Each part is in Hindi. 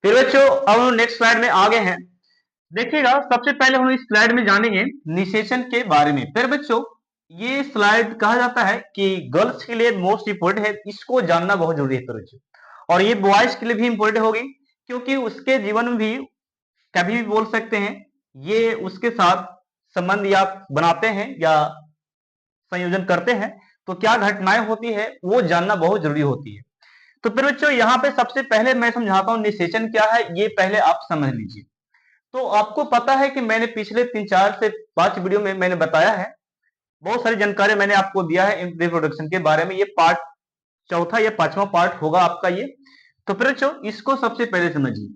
फिर बच्चों अब हम नेक्स्ट स्लाइड में आ गए हैं। देखिएगा, सबसे पहले हम इस स्लाइड में जानेंगे निषेचन के बारे में। फिर बच्चों ये स्लाइड कहा जाता है कि गर्ल्स के लिए मोस्ट इंपोर्टेंट है, इसको जानना बहुत जरूरी है बच्चों। और ये बॉयज के लिए भी इंपोर्टेंट होगी, क्योंकि उसके जीवन में भी कभी भी बोल सकते हैं ये उसके साथ संबंध या बनाते हैं या संयोजन करते हैं, तो क्या घटनाएं होती है वो जानना बहुत जरूरी होती है। तो फिर बच्चों यहाँ पे सबसे पहले मैं समझाता हूँ निषेचन क्या है, ये पहले आप समझ लीजिए। तो आपको पता है कि मैंने पिछले 3-4 से 5 वीडियो में मैंने बताया है, बहुत सारी जानकारी मैंने आपको दिया है रिप्रोडक्शन के बारे में। ये पार्ट चौथा या पांचवा पार्ट होगा आपका ये। तो फिर बच्चों इसको सबसे पहले समझिए,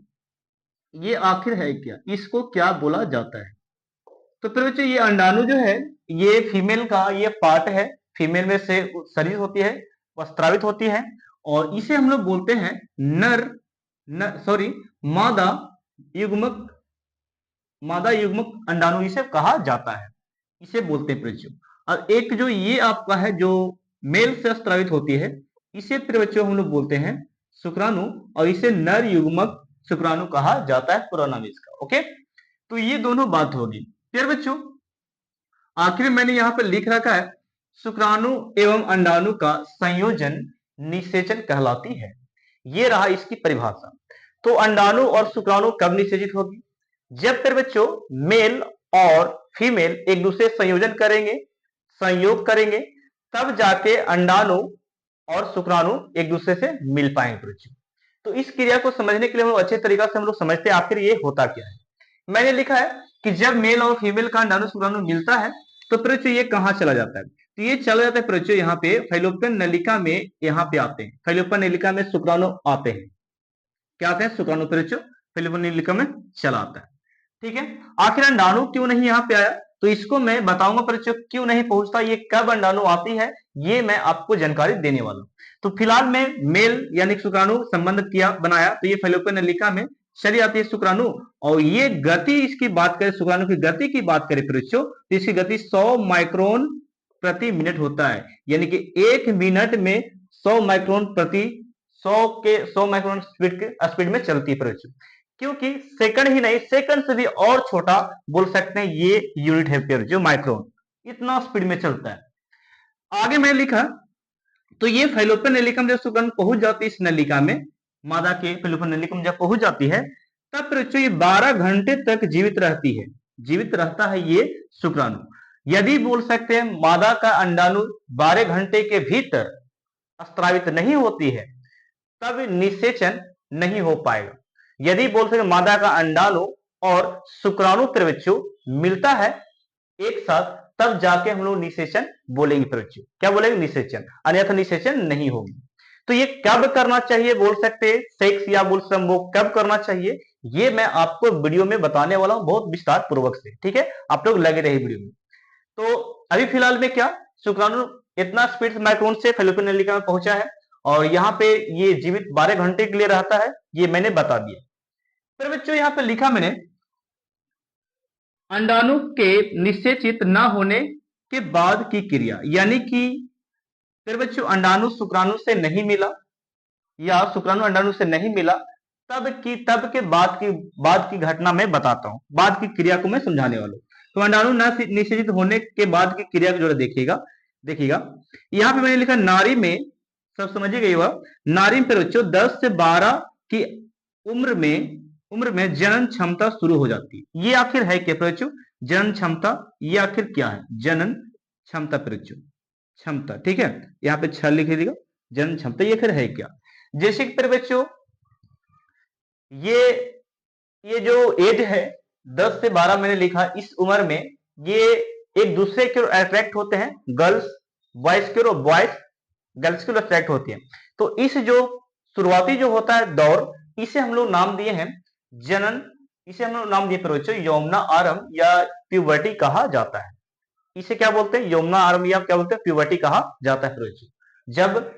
ये आखिर है क्या, इसको क्या बोला जाता है। तो फिर बच्चों ये अंडाणु जो है, ये फीमेल का ये पार्ट है, फीमेल में से शरीर होती है, वह स्त्रावित होती है, और इसे हम लोग बोलते हैं नर, सॉरी, मादा युग्मक, मादा युग्मक अंडाणु इसे कहा जाता है, इसे बोलते हैं बच्चों। और एक जो ये आपका है जो मेल से स्त्रावित होती है, इसे फिर बच्चों हम लोग बोलते हैं शुक्राणु, और इसे नर युग्मक शुक्राणु कहा जाता है, पूरा नाम इसका। ओके, तो ये दोनों बात होगी। फिर बच्चों आखिर मैंने यहाँ पर लिख रखा है शुक्राणु एवं अंडाणु का संयोजन निषेचन कहलाती है। ये रहा इसकी परिभाषा। तो अंडाणु और शुक्राणु कब निषेचित होगी? जब फिर बच्चों मेल और फीमेल एक दूसरे संयोजन करेंगे, संयोग करेंगे, तब जाके अंडाणु और शुक्राणु एक दूसरे से मिल पाएंगे बच्चों। तो इस क्रिया को समझने के लिए हम लोग अच्छे तरीका से हम लोग समझते हैं आखिर ये होता क्या है। मैंने लिखा है कि जब मेल और फीमेल का अंडाणु शुक्राणु मिलता है तो प्रचो ये कहां चला जाता है? तो ये चला जाता है प्रचो यहाँ पे फैलोपियन नलिका में, यहाँ पे आते हैं फैलोपियन नलिका में शुक्राणु आते हैं। क्या आते हैं? शुक्राणु प्रचो फैलोपियन नलिका में चला आता है। ठीक है, आखिर अंडाणु क्यों नहीं यहाँ पे आया, तो इसको मैं बताऊंगा परिचय क्यों नहीं पहुंचता, ये कब अंडाणु आती है, ये मैं आपको जानकारी देने वाला हूं। तो फिलहाल में मेल यानी शुक्राणु संबंध किया बनाया, तो ये फैलोपियन नलिका में चली आती है शुक्राणु, और ये गति इसकी बात करें, शुक्राणु की गति की बात करें परिचय, तो इसकी गति 100 माइक्रोन प्रति मिनट होता है, यानी कि 1 मिनट में 100 माइक्रोन प्रति 100 माइक्रोन स्पीड में चलती है परिचय। क्योंकि सेकंड ही नहीं, सेकंड से भी और छोटा बोल सकते हैं ये यूनिट है पेयर जो माइक्रोन, इतना स्पीड में चलता है। आगे मैं लिखा, तो ये फैलोपियन नलिका जब शुक्राणु पहुंच जाती है इस नलिका में, मादा के फैलोपियन नलिका में जब पहुंच जाती है, तब बच्चों ये 12 घंटे तक जीवित रहती है, जीवित रहता है ये शुक्राणु। यदि बोल सकते हैं मादा का अंडाणु 12 घंटे के भीतर स्त्रावित नहीं होती है, तब निषेचन नहीं हो पाएगा। यदि बोल सके मादा का अंडाणु और शुक्राणु प्रवृत्ति मिलता है एक साथ, तब जाके हम लोग निषेचन बोलेंगे प्रवृत्ति। क्या बोलेंगे? निषेचन, अन्यथा निषेचन नहीं होगी। तो ये कब करना चाहिए बोल सकते हैं, सेक्स या बोल संभोग कब करना चाहिए, ये मैं आपको वीडियो में बताने वाला हूं बहुत विस्तार पूर्वक से। ठीक है, आप लोग लगे रहे वीडियो में। तो अभी फिलहाल में क्या, शुक्राणु इतना स्पीड माइक्रोन से फैलोपियन नलिका में पहुंचा है, और यहाँ पे ये जीवित 12 घंटे के लिए रहता है, ये मैंने बता दिया। फिर बच्चों यहाँ पे लिखा मैंने अंडाणु के निषेचित न होने के बाद की क्रिया, यानी कि फिर बच्चों अंडाणु शुक्राणु से नहीं मिला या शुक्राणु अंडाणु से नहीं मिला, तब के बाद की घटना मैं बताता हूं, बाद की क्रिया को मैं समझाने वाला हूं। तो अंडाणु निषेचित होने के बाद की क्रिया को जो देखिएगा, देखिएगा यहाँ पे मैंने लिखा नारी में, सब समझिए गई वह, नारी में बच्चों 10 से 12 की उम्र में जनन क्षमता शुरू हो जाती है। ये आखिर है क्या बच्चों? जनन क्षमता, ये आखिर क्या है? जनन क्षमता बच्चों, क्षमता। ठीक है, यहाँ पे 6 लिख दीजिएगा, जनन क्षमता, ये फिर है क्या? जैसे कि बच्चों ये जो एज है 10 से 12 मैंने लिखा, इस उम्र में ये एक दूसरे की ओर अट्रैक्ट होते हैं, गर्ल्स बॉयज की ओर, बॉयज गर्ल्स की ओर अट्रैक्ट होती है। तो इस जो शुरुआती जो होता है दौर, इसे हम लोग नाम दिए हैं जनन, इसे हम लोग नाम दिए बच्चों यौमना आरंभ या प्यूबर्टी कहा जाता है। इसे क्या बोलते हैं? यौमना आरंभ या क्या बोलते हैं? प्यूबर्टी कहा जाता है बच्चों। जब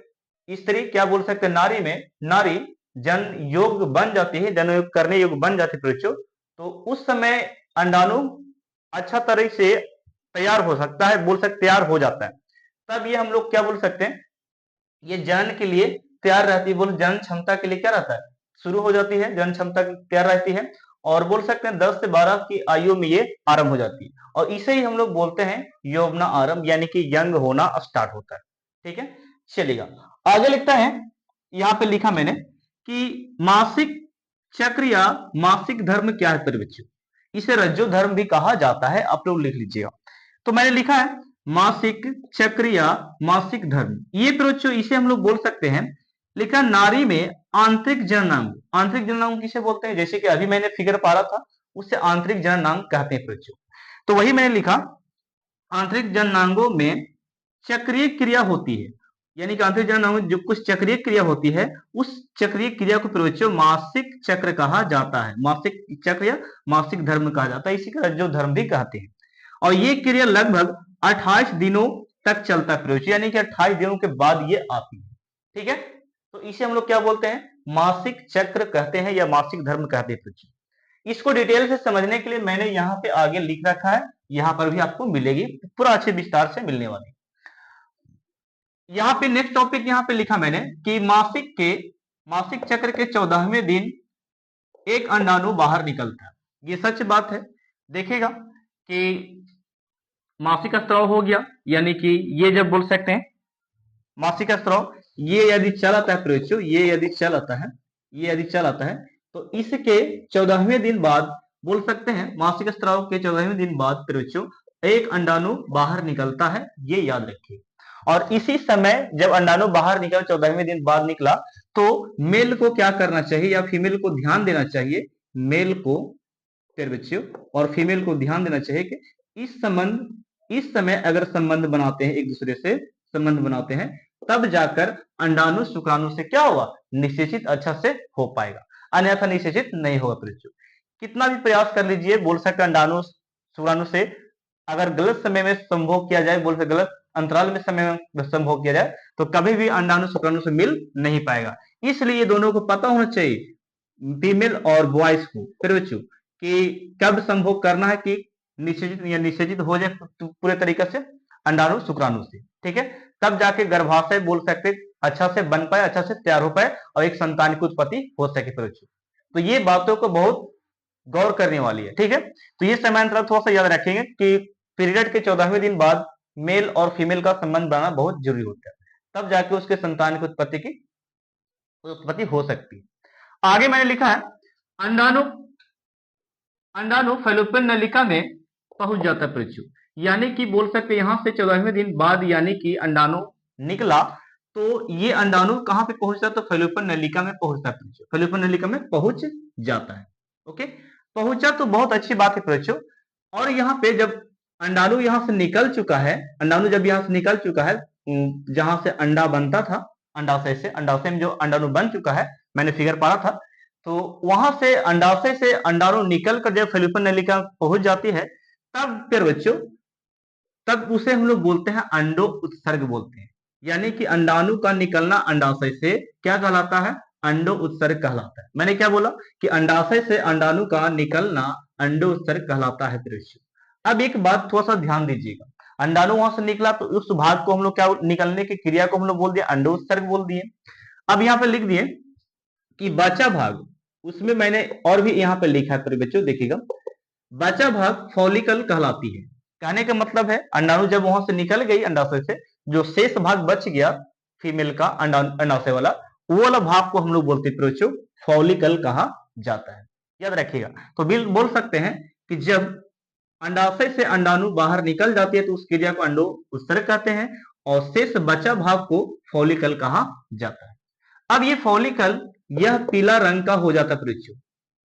स्त्री क्या बोल सकते हैं, नारी में, नारी जन योग बन जाती है, जन योग करने योग बन जाती है बच्चों, तो उस समय अंडाणु अच्छा तरह से तैयार हो सकता है, बोल सकते तैयार हो जाता है। तब ये हम लोग क्या बोल सकते हैं, ये जनन के लिए तैयार रहती है, बोल जनन क्षमता के लिए क्या रहता है? शुरू हो जाती है, जनन क्षमता तैयार रहती है, और बोल सकते हैं 10 से 12 की आयु में ये आरंभ हो जाती है, और इसे ही हम लोग बोलते हैं यौवना आरंभ, यानी कि यंग होना स्टार्ट होता है। ठीक है, चलिएगा आगे लिखता है, यहाँ पे लिखा मैंने कि मासिक चक्र या मासिक धर्म क्या है प्यारे बच्चों, इसे रज्जु धर्म भी कहा जाता है, आप लोग लिख लीजिएगा। तो मैंने लिखा है मासिक चक्र या मासिक धर्म, ये बच्चों इसे हम लोग बोल सकते हैं, लिखा नारी में आंतरिक जननांग, आंतरिक जननांग किसे बोलते हैं, जैसे कि अभी मैंने फिगर पारा था उससे आंतरिक जननांग कहते हैं बच्चों। तो वही मैंने लिखा आंतरिक जननांगों में चक्रीय क्रिया होती है, यानी कि आंतरिक जननांगों में जो कुछ चक्रीय क्रिया होती है, उस चक्रीय क्रिया को बच्चों मासिक चक्र कहा जाता है, मासिक चक्र या मासिक धर्म कहा जाता है, इसी का जो धर्म भी कहते हैं। और ये क्रिया लगभग 28 दिनों तक चलता है, यानी कि 28 दिनों के बाद ये आती है। ठीक है, तो इसे हम लोग क्या बोलते हैं, मासिक चक्र कहते हैं या मासिक धर्म कहते हैं। इसको डिटेल से समझने के लिए मैंने यहाँ पे आगे लिख रखा है, यहाँ पर भी आपको मिलेगी, पूरा अच्छे विस्तार से मिलने वाली। यहाँ पे नेक्स्ट टॉपिक यहाँ पे लिखा मैंने कि मासिक चक्र के 14वें दिन एक अंडाणु बाहर निकलता है, ये सच बात है। देखिएगा कि मासिक स्राव हो गया, यानी कि ये जब बोल सकते हैं मासिक स्राव, ये यदि चल आता है प्रयोजो, ये यदि चल आता है, ये यदि चल आता है, तो इसके 14वें दिन बाद बोल सकते हैं, मासिक स्राव के 14वें दिन बाद प्रयोजो एक अंडाणु बाहर निकलता है, ये याद रखिए। और इसी समय जब अंडाणु बाहर निकला, 14वें दिन बाद निकला, तो मेल को क्या करना चाहिए या फीमेल को ध्यान देना चाहिए, मेल को बच्चों और फीमेल को ध्यान देना चाहिए कि इस समय अगर संबंध बनाते हैं, एक दूसरे से संबंध बनाते हैं, तब जाकर अंडाणु शुक्राणु से क्या होगा, निषेचित अच्छा से हो पाएगा, अन्यथा निषेचित नहीं होगा बच्चों। कितना भी प्रयास कर लीजिए, बोल सकते अंडाणु शुक्राणु से अगर गलत समय में संभोग किया जाए, बोल सकते गलत अंतराल में समय में संभोग किया जाए, तो कभी भी अंडाणु शुक्राणु से मिल नहीं पाएगा। इसलिए दोनों को पता होना चाहिए, फीमेल और बॉयज को, फिर बच्चों कि कब संभोग करना है कि निषेचित या निषेचित हो जाए पूरे तरीके से अंडाणु शुक्राणु से। ठीक है, तब जाके गर्भाशय बोल सकते अच्छा से बन पाए, अच्छा से तैयार हो पाए और एक संतान की उत्पत्ति हो सके। तो ये बातों को बहुत गौर करने वाली है। ठीक है, तो ये समांतर थोड़ा सा याद रखेंगे कि पीरियड के 14वें दिन बाद मेल और फीमेल का संबंध बनाना बहुत जरूरी होता है, तब जाके उसके संतान की उत्पत्ति हो सकती है। आगे मैंने लिखा है अंडाणु फैलोपियन नलिका में पहुंच जाता है, यानी कि बोल सकते यहां से 14वें दिन बाद यानी कि अंडाणु निकला, तो ये अंडाणु कहां पे पहुंचता है, तो फैलोपियन नलिका में पहुंचता है, फैलोपियन नलिका में पहुंच जाता है। ओके, पहुंचा तो बहुत अच्छी बात है बच्चों। और यहाँ पे जब अंडाणु यहां से निकल चुका है, अंडाणु जब यहां से निकल चुका है, जहां से अंडा बनता था, अंडाशय में जो अंडाणु बन चुका है, मैंने फिगर पारा था, तो वहां से अंडाशय से अंडाणु निकल कर जब फैलोपियन नलिका पहुंच जाती है, तब फिर बच्चों तब उसे हम लोग बोलते हैं अंडो उत्सर्ग बोलते हैं, यानी कि अंडाणु का निकलना अंडाशय से क्या कहलाता है, अंडो उत्सर्ग कहलाता है। मैंने क्या बोला कि अंडाशय से अंडाणु का निकलना अंडो उत्सर्ग कहलाता है दृश्य। अब एक बात थोड़ा सा ध्यान दीजिएगा, अंडाणु वहां से निकला तो उस भाग को हम लोग क्या, निकलने की क्रिया को हम लोग बोल दिए अंडो उत्सर्ग बोल दिए। अब यहाँ पे लिख दिए कि बचा भाग, उसमें मैंने और भी यहाँ पे लिखा है बच्चों, देखिएगा बचा भाग फॉलिकल कहलाती है। कहने का मतलब है अंडाणु जब वहां से निकल गई अंडाशय से, जो शेष भाग बच गया फीमेल का अंडाशय वाला, वो वाला भाग को हम लोग बोलते हैं बच्चों फॉलिकल कहा जाता है, याद रखिएगा। तो बोल सकते हैं कि जब अंडाशय से अंडाणु बाहर निकल जाती है तो उस क्रिया को अंडो उत्सर्ग कहते हैं, और शेष बचा भाग को फॉलिकल कहा जाता है। अब ये फॉलिकल यह पीला रंग का हो जाता है बच्चों,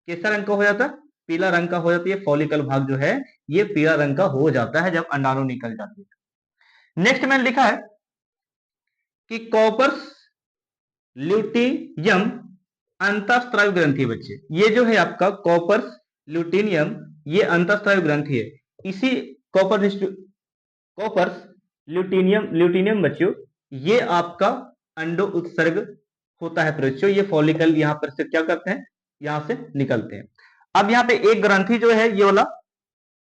कैसा रंग का हो जाता है, पीला रंग का हो जाती है, फॉलिकल भाग जो है ये पीला रंग का हो जाता है जब अंडाणु निकल जाती है। नेक्स्ट मैंने लिखा है कि कॉपर्स ल्यूटियम अंतःस्रावी ग्रंथि, बच्चे ये जो है आपका कॉपर्स ल्यूटिनियम, ये अंतःस्रावी ग्रंथि है। इसी कॉपर्स ल्यूटिनियम बच्चों, ये आपका अंडो उत्सर्ग होता है बच्चों, ये फॉलिकल यहाँ पर से क्या करते हैं, यहाँ से निकलते हैं। अब यहाँ पे एक ग्रंथि जो है ये वाला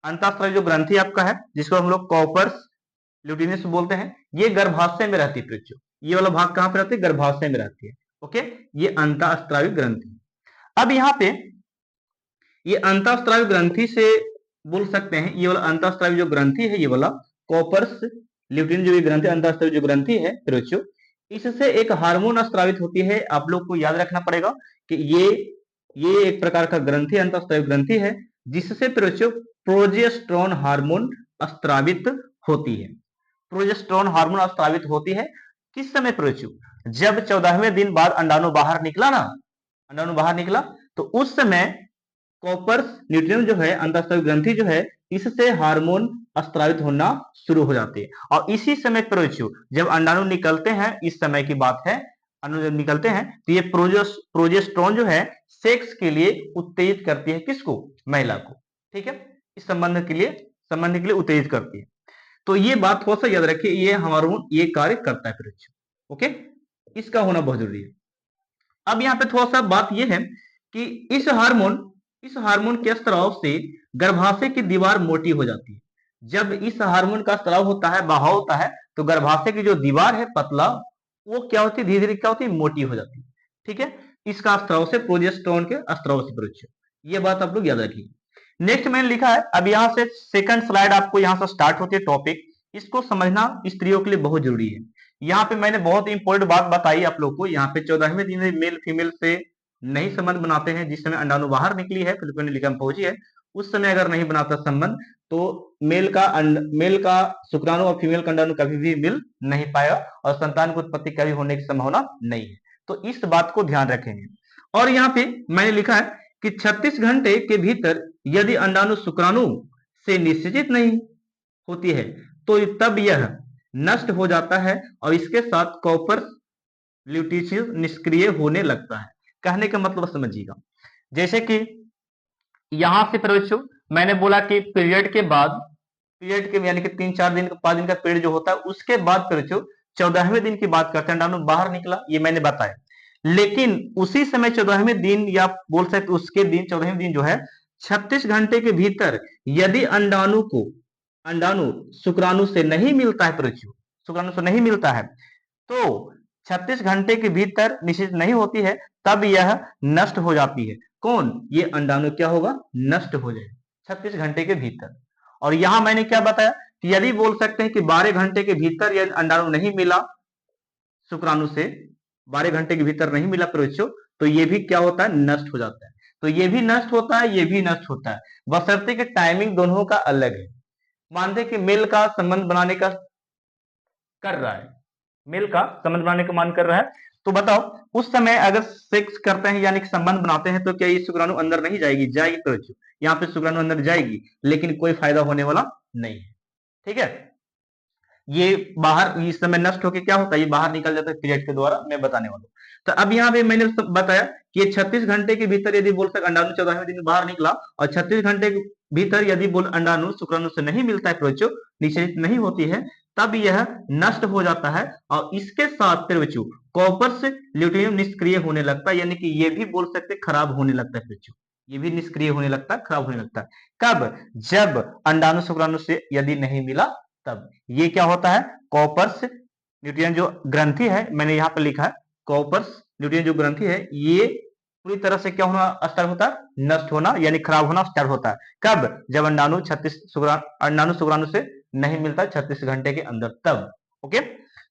अंतःस्रावी जो ग्रंथि आपका है, जिसको हम लोग कॉपर्स ल्यूटिनियस बोलते हैं, ये गर्भाशय में रहती है बच्चों, ये वाला भाग कहां पे रहती है, गर्भाशय में रहती है। ओके, ये अंतःस्रावी ग्रंथि। अब यहाँ पे ये अंतःस्रावी ग्रंथि से बोल सकते हैं, ये वाला अंतःस्रावी जो ग्रंथि है, ये वाला कॉपर्स ल्यूटिन जो ये ग्रंथि अंतःस्रावी जो ग्रंथि है बच्चों, इससे एक हार्मोन स्रावित होती है। आप लोग को याद रखना पड़ेगा कि ये एक प्रकार का ग्रंथि अंतःस्रावी ग्रंथि है जिससे बच्चों प्रोजेस्टेरोन हार्मोन स्रावित होती है। प्रोजेस्टेरोन हार्मोन स्रावित होती है किस समय बच्चों? जब 14वें दिन बाद अंडाणु बाहर निकला ना, अंडाणु बाहर निकला तो उस समय कॉपर्स न्यूट्रिएंट जो है अंतःस्रावी ग्रंथि जो है इससे हार्मोन स्रावित होना शुरू हो जाते हैं। और इसी समय पर बच्चों जब अंडाणु निकलते हैं, इस समय की बात है, अंडाणु जब निकलते हैं तो ये प्रोजेस्टेरोन जो है सेक्स के लिए उत्तेजित करती है, किसको? महिला को। ठीक है, इस संबंध के लिए उत्तेजित करती है। तो ये बात थोड़ा सा याद रखिए, ये हार्मोन ये कार्य करता है फिर बच्चों। ओके, इसका होना बहुत जरूरी है। अब यहाँ पे थोड़ा सा बात ये है कि इस हार्मोन के स्राव से गर्भाशय की दीवार मोटी हो जाती है। जब इस हार्मोन का स्राव होता है, बहाव होता है, तो गर्भाशय की जो दीवार है पतला, वो क्या होती है, धीरे धीरे क्या होती है, मोटी हो जाती है। ठीक है, इसका स्राव से, प्रोजेस्टेरोन के स्राव से बच्चों, ये बात आप लोग याद रखिए। नेक्स्ट मैंने लिखा है, अब यहाँ से सेकंड स्लाइड आपको यहाँ से स्टार्ट होती है टॉपिक, इसको समझना स्त्रियों के लिए बहुत जरूरी है। यहाँ पे मैंने बहुत इंपॉर्टेंट बात बताई आप लोग को। यहाँ पे 14वें दिन में मेल फीमेल से नहीं संबंध बनाते हैं, जिस समय अंडाणु बाहर निकली है, फिलिपिन लिगम पहुंची है, उस समय अगर नहीं बनाता संबंध तो मेल का शुक्राणु और फीमेल का अंडाणु कभी भी मिल नहीं पाएगा और संतान की उत्पत्ति कभी होने की संभावना नहीं है। तो इस बात को ध्यान रखेंगे। और यहाँ पे मैंने लिखा है कि 36 घंटे के भीतर यदि अंडाणु शुक्राणु से निषेचित नहीं होती है तो तब यह नष्ट हो जाता है और इसके साथ कॉपर ल्यूटिशियस निष्क्रिय होने लगता है। कहने का मतलब समझिएगा, जैसे कि यहां से बच्चों मैंने बोला कि पीरियड के यानी कि 3-4 दिन 5 दिन का पीरियड जो होता है उसके बाद बच्चों 14वें दिन की बात करते हैं, अंडाणु बाहर निकला, ये मैंने बताया। लेकिन उसी समय 14वें दिन या बोल सकते उसके दिन 14वें दिन जो है 36 घंटे के भीतर यदि अंडाणु शुक्राणु से नहीं मिलता है बच्चों, शुक्राणु से नहीं मिलता है तो 36 घंटे के भीतर निश्चित नहीं होती है, तब यह नष्ट हो जाती है। कौन? ये अंडाणु क्या होगा? नष्ट हो जाएगा 36 घंटे के भीतर। और यहां मैंने क्या बताया कि यदि बोल सकते हैं कि 12 घंटे के भीतर यदि अंडाणु नहीं मिला शुक्राणु से, 12 घंटे के भीतर नहीं मिला बच्चों, तो ये भी क्या होता है? नष्ट हो जाता है। तो ये भी नष्ट होता है, ये भी नष्ट होता है, बशर्ते कि टाइमिंग दोनों का अलग है। मानते कि मेल का संबंध बनाने का कर रहा है, मेल का संबंध बनाने का मान कर रहा है, तो बताओ उस समय अगर सेक्स करते हैं यानी कि संबंध बनाते हैं तो क्या ये शुक्राणु अंदर नहीं जाएगी? जाएगी तो बच्चों, यहाँ पे शुक्राणु अंदर जाएगी लेकिन कोई फायदा होने वाला नहीं है। ठीक है, ये बाहर इस समय नष्ट होकर क्या होता है, ये बाहर निकल जाता है पीरियड के द्वारा, मैं बताने वाला हूँ। तो अब यहाँ पे मैंने बताया कि ये 36 घंटे के भीतर यदि बोल सकते अंडाणु 14वें दिन बाहर निकला और 36 घंटे के भीतर यदि बोल अंडाणु शुक्राणु से नहीं मिलता है बच्चों, निषेचित नहीं होती है, तब यह नष्ट हो जाता है और इसके साथ फिर बच्चों कॉपर से ल्यूटियम निष्क्रिय होने लगता है, यानी कि ये भी बोल सकते खराब होने लगता है बच्चों, ये भी निष्क्रिय होने लगता है, खराब होने लगता है। कब? जब अंडाणु शुक्राणु से यदि नहीं मिला तब। ये क्या होता है? कॉपर्स न्यूट्रिएंट जो ग्रंथि है, मैंने यहाँ पर लिखा है कॉपर्स न्यूट्रिएंट जो ग्रंथि है, ये पूरी तरह से क्या होना स्टार्ट होता है? नष्ट होना यानी खराब होना स्टार्ट होता है। कब? जब अंडाणु शुक्राणु से नहीं मिलता 36 घंटे के अंदर, तब। ओके,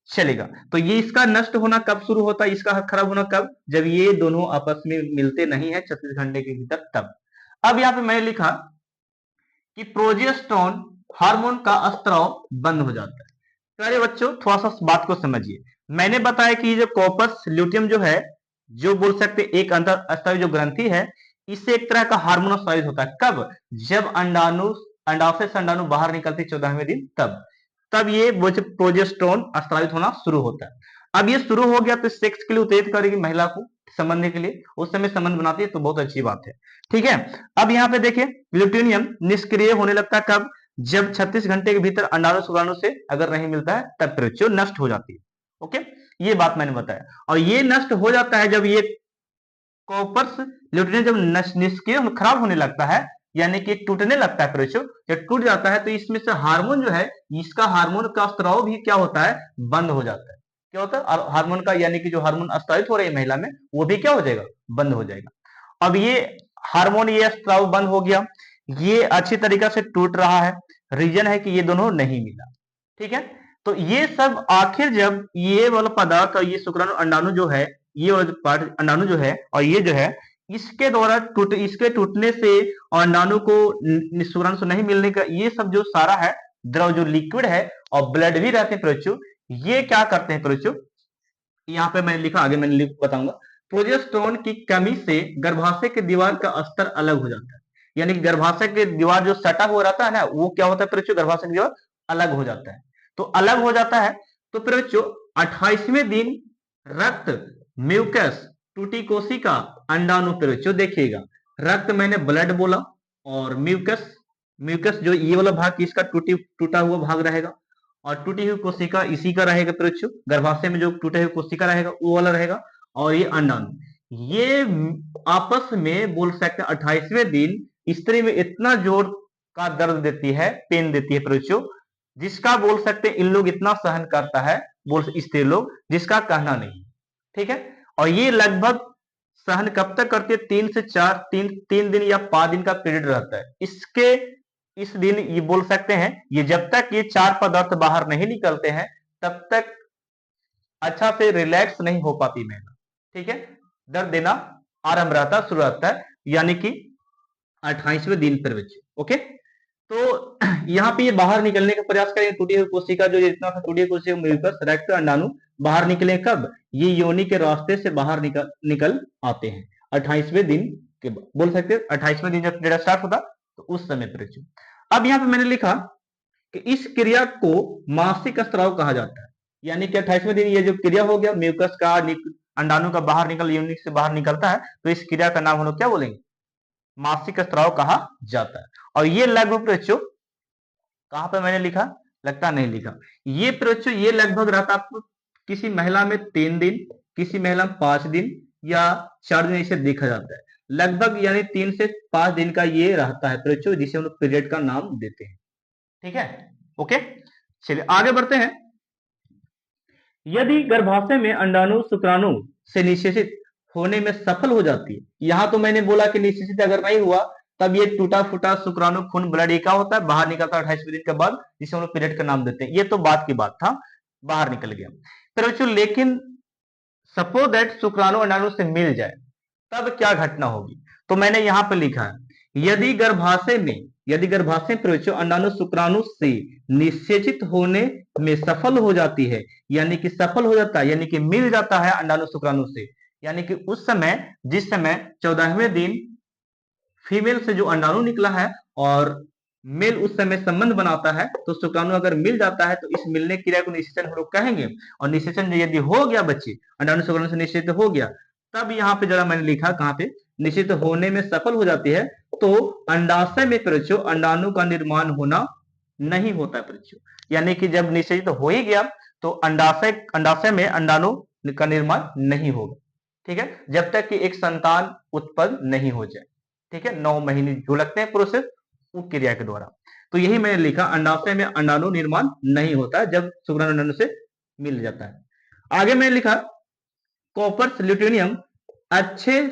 चलेगा। तो ये इसका नष्ट होना कब शुरू होता है, इसका खराब होना कब? जब ये दोनों आपस में मिलते नहीं है 36 घंटे के भीतर, तब। अब यहाँ पे मैंने लिखा कि प्रोजेस्टेरोन हार्मोन का स्त्राव बंद हो जाता है। प्यारे बच्चों थोड़ा सा बात को समझिए, मैंने बताया कि जो कॉपर्स ल्यूटियम जो है, जो बोल सकते एक अंतःस्रावी जो ग्रंथि है, इससे एक तरह का हार्मोन स्रावित होता है। कब? जब अंडाशय से अंडाणु बाहर निकलते 14वें दिन, तब ये प्रोजेस्टेरोन स्रावित होना शुरू होता है। अब ये शुरू हो गया तो सेक्स के लिए उत्तेजित करेगी महिला को, संबंध के लिए, उस समय संबंध बनाती है, तो बहुत अच्छी बात है। ठीक है, अब यहाँ पे देखिए ल्यूटिनियम निष्क्रिय होने लगता है। कब? जब 36 घंटे के भीतर अंडाणु शुक्राणु से अगर नहीं मिलता है, तब प्रचुर नष्ट हो जाती है। ओके, ये बात मैंने बताया। और ये नष्ट हो जाता है जब ये कॉपर्स ल्यूटिनियम जब निष्क्रिय खराब होने लगता है, यानी कि टूटने लगता है प्रचुर, जब टूट जाता है तो इसमें से हार्मोन जो है, इसका हार्मोन का स्त्राव भी क्या होता है? बंद हो जाता है। क्या होता है? हार्मोन का यानी कि जो हार्मोन स्रावित हो रही है महिला में, वो भी क्या हो जाएगा? बंद हो जाएगा। अब ये हार्मोन, ये स्त्राव बंद हो गया, ये अच्छी तरीके से टूट रहा है, रीजन है कि ये दोनों नहीं मिला। ठीक है, तो ये सब आखिर जब ये वाला पदार्थ और ये शुक्राणु अंडाणु जो है, ये वाला पार्ट अंडाणु जो है और ये जो है, इसके द्वारा इसके टूटने से और अंडाणु को शुक्राणु से नहीं मिलने का, ये सब जो सारा है द्रव जो लिक्विड है और ब्लड भी रहते हैं प्रोचो, ये क्या करते हैं प्रोचो, यहाँ पे मैंने लिखा, आगे मैंने बताऊंगा। प्रोजेस्टेरोन की कमी से गर्भाशय की दीवार का स्तर अलग हो जाता है, यानी कि गर्भाशय की दीवार जो सटा हुआ रहता है ना, वो क्या होता है प्रोचो, गर्भाशय की दीवार अलग हो जाता है। तो अलग हो जाता है तो प्रोचो 28वें दिन रक्त, म्यूकस, टूटी कोशिका, अंडाणु, प्रोचो देखिएगा, रक्त मैंने ब्लड बोला, और म्यूकस, म्यूकस जो ये वाला भाग इसका टूटा हुआ भाग रहेगा, और टूटी हुई कोशिका इसी का रहेगा प्रोचो, गर्भाशय में जो टूटे हुई कोशिका रहेगा वो वाला रहेगा, और ये अंडाणु, ये आपस में बोल सकते हैं 28वें दिन स्त्री में इतना जोर का दर्द देती है, पेन देती है प्रोचो, जिसका बोल सकते हैं इन लोग इतना सहन करता है, बोल स्त्री लोग, जिसका कहना नहीं। ठीक है, और ये लगभग सहन कब तक करती है, 3 से 4 तीन दिन या 5 दिन का पीरियड रहता है इसके। इस दिन ये बोल सकते हैं, ये जब तक ये 4 पदार्थ बाहर नहीं निकलते हैं तब तक अच्छा से रिलैक्स नहीं हो पाती महिला। ठीक है, दर्द देना आरंभ रहता, शुरू रहता है, यानी कि 28वें दिन पर बच्चे। ओके, तो यहाँ पे ये बाहर निकलने का प्रयास करेंगे, टूटी हुई कोशिका जो जितना था, टूटी हुई कोशिका, म्यूकस, रक्त, अंडाणु बाहर निकले कब, ये योनि के रास्ते से बाहर निकल आते हैं 28वें दिन के बाद, बोल सकते हैं 28वें दिन जब डेटा स्टार्ट होता तो उस समय पर। अब यहाँ पे मैंने लिखा कि इस क्रिया को मासिक स्त्राव कहा जाता है, यानी कि 28वें दिन ये जो क्रिया हो गया, म्यूकस का, अंडाणु का बाहर निकल, यूनिक से बाहर निकलता है, तो इस क्रिया का नाम हम लोग क्या बोलेंगे, मासिक स्त्राव कहा जाता है। और ये लगभग प्रोचो कहां पे मैंने लिखा, लगता नहीं लिखा, ये प्रोचो ये लगभग रहता आपको किसी महिला में 3 दिन, किसी महिला में 5 दिन या 4 दिन, इसे देखा जाता है लगभग, यानी 3 से 5 दिन का ये रहता है प्रोचो, जिसे हम लोग पीरियड का नाम देते हैं। ठीक है, ओके, चलिए आगे बढ़ते हैं। यदि गर्भाशय में अंडाणु शुक्राणु से निषेचित होने में सफल हो जाती है, यहां तो मैंने बोला कि निषेचित अगर नहीं हुआ तब ये टूटा फूटा शुक्राणु खून ब्लड क्या होता है, बाहर निकलता है 28वें दिन के बाद, जिसे हम लोग पीरियड का नाम देते हैं। ये तो बात की बात था, बाहर निकल गया। फिर बच्चों लेकिन सपोज दैट शुक्राणु अंडाणु से मिल जाए तब क्या घटना होगी, तो मैंने यहां पर लिखा है, यदि गर्भाशय प्रवेश अंडाणु शुक्राणु से निषेचित होने में सफल हो जाती है, यानी कि सफल हो जाता है, यानी कि मिल जाता है अंडाणु शुक्राणु से, यानी कि उस समय जिस समय 14वें दिन फीमेल से जो अंडाणु निकला है और मेल उस समय संबंध बनाता है, तो शुक्राणु अगर मिल जाता है तो इस मिलने क्रिया को निषेचन हम लोग कहेंगे। और निषेचन यदि हो गया बच्चे, अंडाणु शुक्राणु से निषेचित हो गया, तब यहाँ पे जरा मैंने लिखा कहाँ पे, निषेचित होने में सफल हो जाती है तो अंडाशय में प्रचो अंडाणु का निर्माण होना नहीं होता प्रचो, यानी कि जब निषेचित हो ही गया तो अंडाशय में अंडाणु का निर्माण नहीं होगा। ठीक है, जब तक कि एक संतान उत्पन्न नहीं हो जाए। ठीक है, 9 महीने जो लगते हैं प्रोसेस उस क्रिया के द्वारा। तो यही मैंने लिखा, अंडाशय में अंडाणु निर्माण नहीं होता जब शुक्राणु अंडाणु से मिल जाता है। आगे मैंने लिखा, कॉपर्स ल्यूटेनियम अच्छे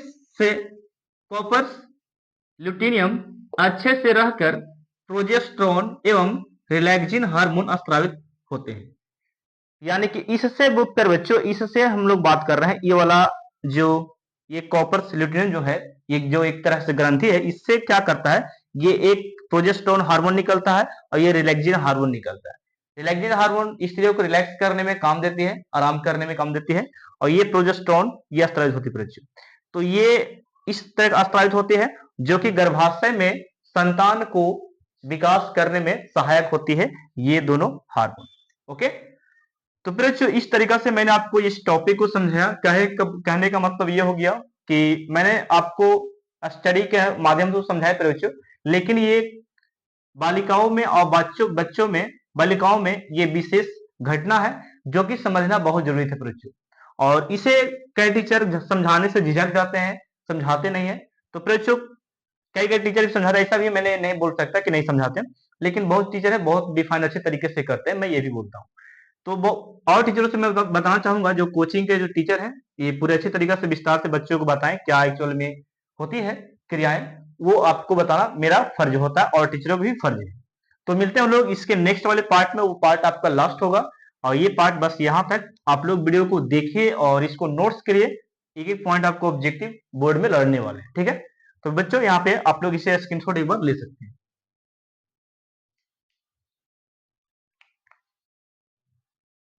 से रहकर प्रोजेस्टेरोन एवं रिलैक्सिन हार्मोन स्रावित होते हैं, यानी कि इससे उत्तर बच्चों, इससे हम लोग बात कर रहे हैं, ये वाला जो ये कॉपर्स ल्यूटेनियम जो है, ये जो एक तरह से ग्रंथि है, इससे क्या करता है, ये एक प्रोजेस्टेरोन हार्मोन निकलता है और ये रिलैक्सिन हार्मोन निकलता है। रिलैक्सिन हार्मोन स्त्रियों को रिलैक्स करने में काम देती है, आराम करने में काम देती है, और ये प्रोजेस्टेरोन ये स्रावित होती है। तो ये इस तरह स्रावित होती है जो कि गर्भाशय में संतान को विकास करने में सहायक होती है, ये दोनों हार्मोन। ओके, तो फिर इस तरीका से मैंने आपको इस टॉपिक को समझाया। कहने का मतलब ये हो गया कि मैंने आपको स्टडी के माध्यम से समझाया प्रवेश, लेकिन ये बालिकाओं में और बच्चों में, बालिकाओं में ये विशेष घटना है जो कि समझना बहुत जरूरी था प्रवेश, और इसे कई टीचर समझाने से झिझक जाते हैं, समझाते नहीं है। तो प्रवेश कई टीचर समझाते, ऐसा भी मैंने नहीं बोल सकता कि नहीं समझाते, लेकिन बहुत टीचर है बहुत डिफाइन अच्छे तरीके से करते हैं, मैं ये भी बोलता हूँ। तो वो और टीचरों से मैं बताना चाहूंगा, जो कोचिंग के जो टीचर हैं, ये पूरे अच्छे तरीके से विस्तार से बच्चों को बताएं क्या एक्चुअल में होती है क्रियाएं, वो आपको बताना मेरा फर्ज होता है और टीचरों का भी फर्ज है। तो मिलते हैं हम लोग इसके नेक्स्ट वाले पार्ट में, वो पार्ट आपका लास्ट होगा। और ये पार्ट बस यहाँ तक, आप लोग वीडियो को देखिए और इसको नोट्स करिए, एक एक पॉइंट आपको ऑब्जेक्टिव बोर्ड में लड़ने वाले हैं, ठीक है। तो बच्चों यहाँ पे आप लोग इसे स्क्रीनशॉट एक बार ले सकते हैं।